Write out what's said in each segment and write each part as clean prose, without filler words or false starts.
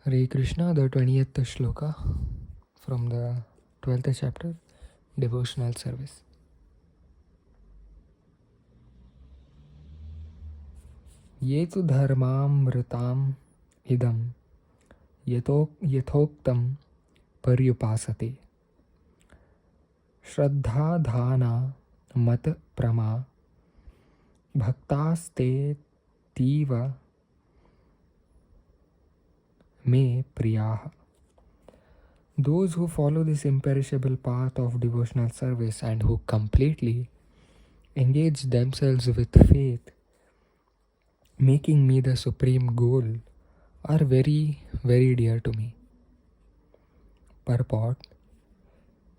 Hare Krishna, the 20th Shloka from the 12th chapter, Devotional Service. Ye tu dharmamritam idam yathoktam paryupasate shraddha dhana mat prama bhaktaste tiva me priyaha. Those who follow this imperishable path of devotional service and who completely engage themselves with faith, making me the supreme goal, are very, very dear to me. Purport: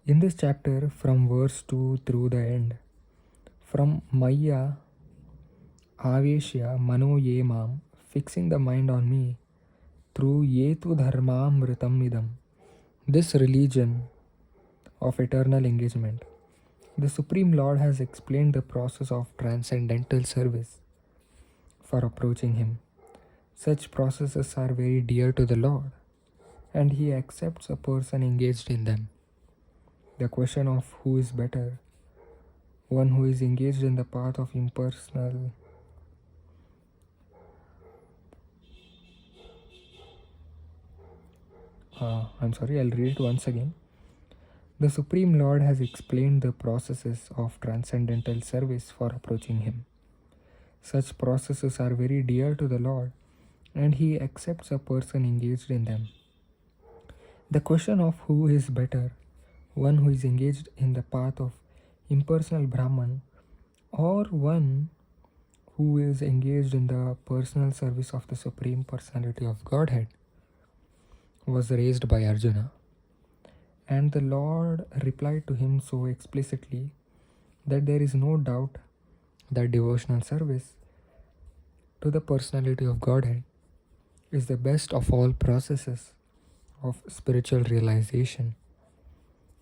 in this chapter, from verse 2 through the end, from Maya Aveshya Mano Ye Mam, fixing the mind on me, through Yetu Dharmamritam Idam, this religion of eternal engagement, the Supreme Lord has explained the process of transcendental service for approaching Him. Such processes are very dear to the Lord, and He accepts a person engaged in them. The question of who is better, one who is engaged in the path of impersonal I'll read it once again. The Supreme Lord has explained the processes of transcendental service for approaching Him. Such processes are very dear to the Lord, and He accepts a person engaged in them. The question of who is better, one who is engaged in the path of impersonal Brahman, or one who is engaged in the personal service of the Supreme Personality of Godhead, was raised by Arjuna. And the Lord replied to him so explicitly that there is no doubt that devotional service to the personality of Godhead is the best of all processes of spiritual realization.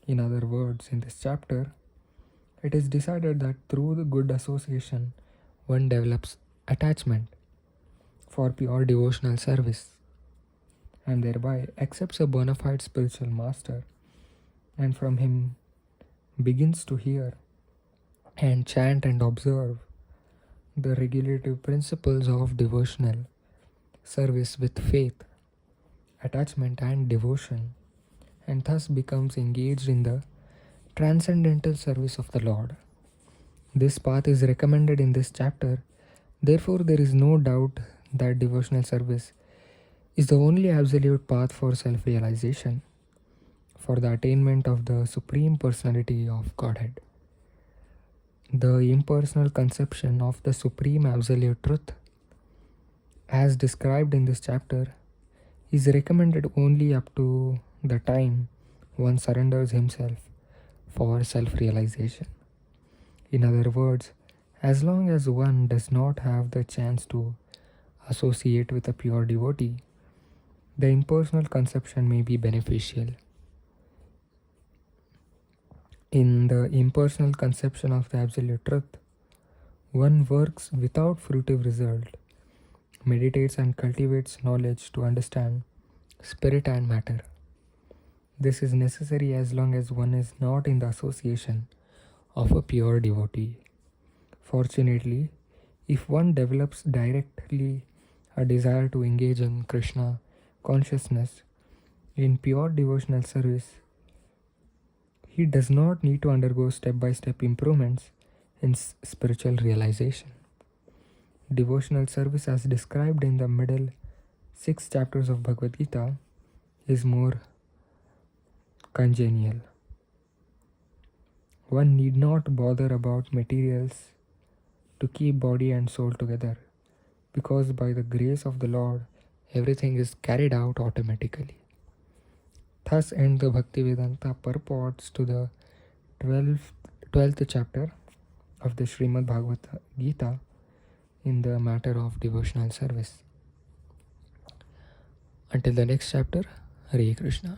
In other words, in this chapter, it is decided that through the good association, one develops attachment for pure devotional service and thereby accepts a bona fide spiritual master, and from him begins to hear and chant and observe the regulative principles of devotional service with faith, attachment and devotion, and thus becomes engaged in the transcendental service of the Lord. This path is recommended in this chapter. Therefore, there is no doubt that devotional service is the only absolute path for self-realization, for the attainment of the Supreme Personality of Godhead. The impersonal conception of the Supreme Absolute Truth, as described in this chapter, is recommended only up to the time one surrenders himself for self-realization. In other words, as long as one does not have the chance to associate with a pure devotee, the impersonal conception may be beneficial. In the impersonal conception of the Absolute Truth, one works without fruitive result, meditates and cultivates knowledge to understand spirit and matter. This is necessary as long as one is not in the association of a pure devotee. Fortunately, if one develops directly a desire to engage in Krishna consciousness in pure devotional service, he does not need to undergo step-by-step improvements in spiritual realization. Devotional service, as described in the middle 6 chapters of Bhagavad Gitā, is more congenial. One need not bother about materials to keep body and soul together, because by the grace of the Lord, everything is carried out automatically. Thus end the Bhaktivedanta purports to the 12th chapter of the Srimad Bhagavad Gita in the matter of devotional service. Until the next chapter, Hare Krishna.